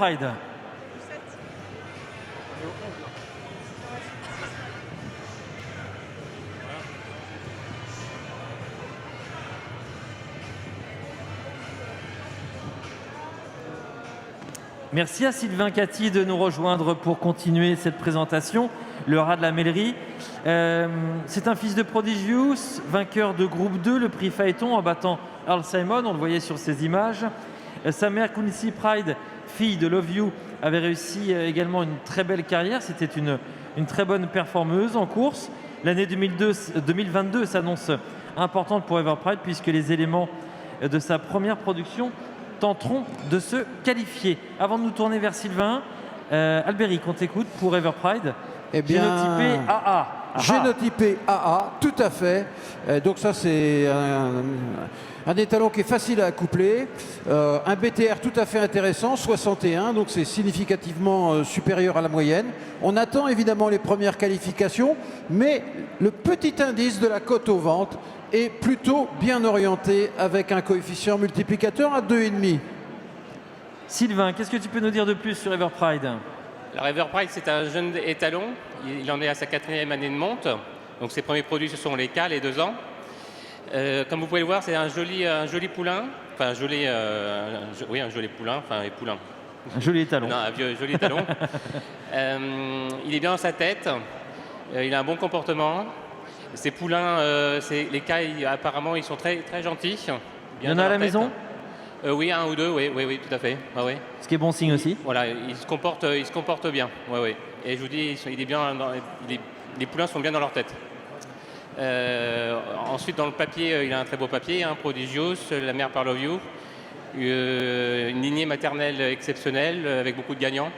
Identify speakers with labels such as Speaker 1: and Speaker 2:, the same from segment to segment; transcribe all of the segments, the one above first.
Speaker 1: Everpride. Merci à Sylvain Cathy de nous rejoindre pour continuer cette présentation. Le rat de la mêlerie. C'est un fils de Prodigious, vainqueur de groupe 2, le prix Phaéton, en battant Earl Simon, on le voyait sur ces images. Sa mère, Quincy Pride, fille de Love You, avait réussi également une très belle carrière. C'était une très bonne performeuse en course. L'année 2022 s'annonce importante pour Everpride puisque les éléments de sa première production tenteront de se qualifier. Avant de nous tourner vers Sylvain, Albéric, on t'écoute pour Everpride.
Speaker 2: Eh bien,
Speaker 1: génotypé AA.
Speaker 2: Génotypé AA, tout à fait. Donc ça, c'est un étalon qui est facile à accoupler. Un BTR tout à fait intéressant, 61, donc c'est significativement supérieur à la moyenne. On attend évidemment les premières qualifications, mais le petit indice de la cote aux ventes est plutôt bien orienté avec un coefficient multiplicateur à 2,5.
Speaker 1: Sylvain, qu'est-ce que tu peux nous dire de plus sur Everpride ?
Speaker 3: Alors Everpride, c'est un jeune étalon. Il en est à sa 4e année de monte. Donc ses premiers produits, ce sont les K, les 2 ans. Comme vous pouvez le voir, c'est un joli poulain. Enfin, un joli poulain. Enfin, les poulains.
Speaker 1: Un joli étalon.
Speaker 3: Non, joli étalon. Il est bien dans sa tête. Il a un bon comportement. Ces poulains, les K, apparemment, ils sont très, très gentils.
Speaker 1: Il y en a à la maison ?
Speaker 3: Oui, 1 ou 2, oui, tout à fait. Ah, oui.
Speaker 1: Ce qui est bon signe aussi.
Speaker 3: Voilà, il se comporte bien. Oui. Et je vous dis, il est bien les poulains sont bien dans leur tête. Ensuite, dans le papier, il a un très beau papier, hein, Prodigious, la mère par Love You, une lignée maternelle exceptionnelle avec beaucoup de gagnants.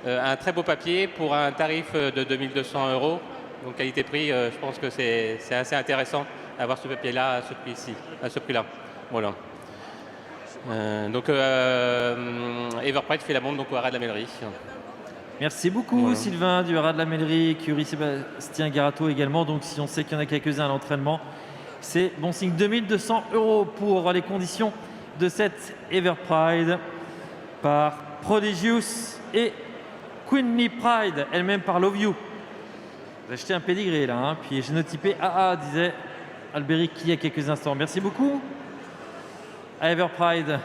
Speaker 3: Un très beau papier pour un tarif de 2200 €. Donc qualité-prix, je pense que c'est assez intéressant d'avoir ce papier-là à ce prix-là. Voilà. Everpride fait la monte donc au haras de la mêlerie.
Speaker 1: Merci beaucoup voilà. Sylvain du haras de la mêlerie, Curie Sébastien Garato également. Donc si on sait qu'il y en a quelques-uns à l'entraînement, c'est bon signe. 2200 € pour les conditions de cette Everpride par Prodigious et Queenly Pride, elle-même par Love You. Vous achetez un pédigré là, hein. Puis génotypé AA, disait Albéric il y a quelques instants. Merci beaucoup à Everpride.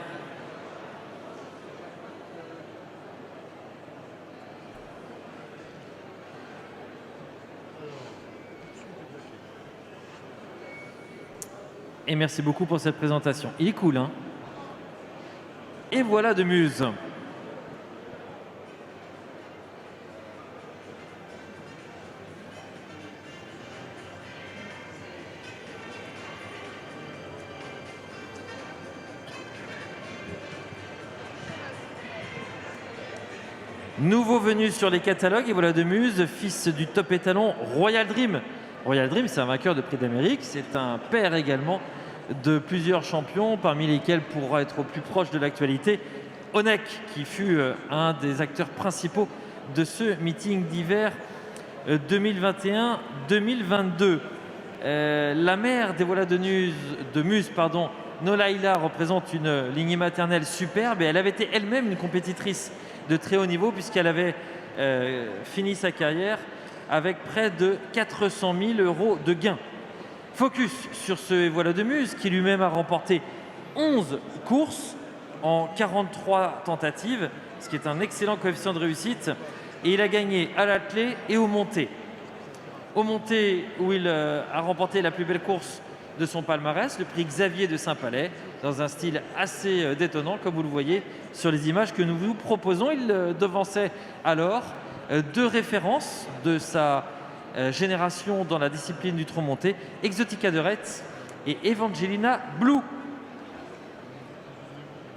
Speaker 1: Et merci beaucoup pour cette présentation. Il est cool, hein? Et voilà de Muse. Nouveau venu sur les catalogues, et voilà de Muse, fils du top étalon Royal Dream. Royal Dream, c'est un vainqueur de prix d'Amérique, c'est un père également de plusieurs champions, parmi lesquels, pour être au plus proche de l'actualité, Onek, qui fut un des acteurs principaux de ce meeting d'hiver 2021-2022. La mère des voilà de Muse, Nolaïla, représente une lignée maternelle superbe et elle avait été elle-même une compétitrice de très haut niveau puisqu'elle avait fini sa carrière avec près de 400 000 € de gains. Focus sur ce voilà de Muse qui lui-même a remporté 11 courses en 43 tentatives, ce qui est un excellent coefficient de réussite. Et il a gagné à l'attelé et au monté. Au monté où il a remporté la plus belle course de son palmarès, le prix Xavier de Saint-Palais, dans un style assez détonnant, comme vous le voyez sur les images que nous vous proposons. Il devançait alors 2 références de sa génération dans la discipline du tronc monté, Exotica de Retz et Evangelina Blue.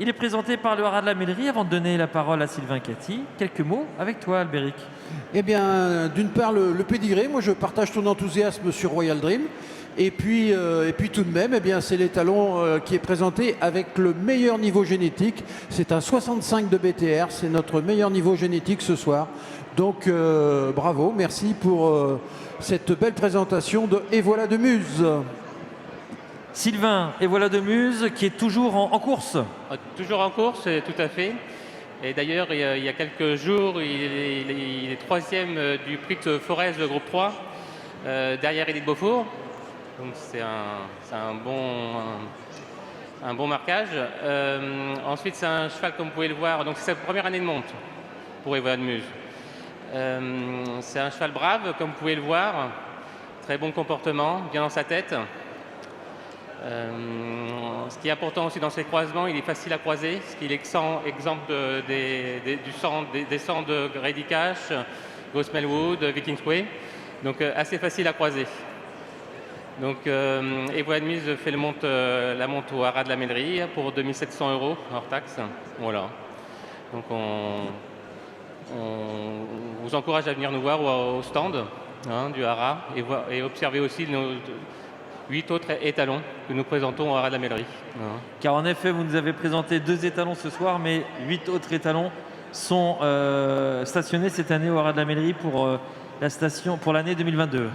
Speaker 1: Il est présenté par le haras de la mêlerie. Avant de donner la parole à Sylvain Cathy, quelques mots avec toi, Albéric.
Speaker 2: Eh bien, d'une part, le pédigré. Moi, je partage ton enthousiasme sur Royal Dream. Et puis tout de même, eh bien, c'est l'étalon qui est présenté avec le meilleur niveau génétique. C'est un 65 de BTR. C'est notre meilleur niveau génétique ce soir. Donc, bravo. Merci pour cette belle présentation de Et voilà de Muse.
Speaker 1: Sylvain, et voilà de Muse qui est toujours en course.
Speaker 3: Toujours en course, tout à fait. Et d'ailleurs, il y a quelques jours, il est troisième du prix de Forez Groupe 3, derrière Édith Beaufour. Donc c'est un bon marquage. Ensuite, c'est un cheval, comme vous pouvez le voir, donc c'est sa première année de monte pour Evola de Muse. C'est un cheval brave, comme vous pouvez le voir, très bon comportement, bien dans sa tête. Ce qui est important aussi dans ces croisements, il est facile à croiser, parce qu'il est exempt des sangs de Grady Cash, Ghost Melwood, Vikings Way, donc assez facile à croiser. Donc Evola de Muse fait la monte au haras de la Mêlerie pour 2 700 € hors taxe. Voilà. Donc on vous encourage à venir nous voir au stand du haras et observer aussi nos 8 autres étalons que nous présentons au haras de la Mêlerie.
Speaker 1: Car en effet, vous nous avez présenté 2 étalons ce soir, mais 8 autres étalons sont stationnés cette année au haras de la Mêlerie pour l'année 2022.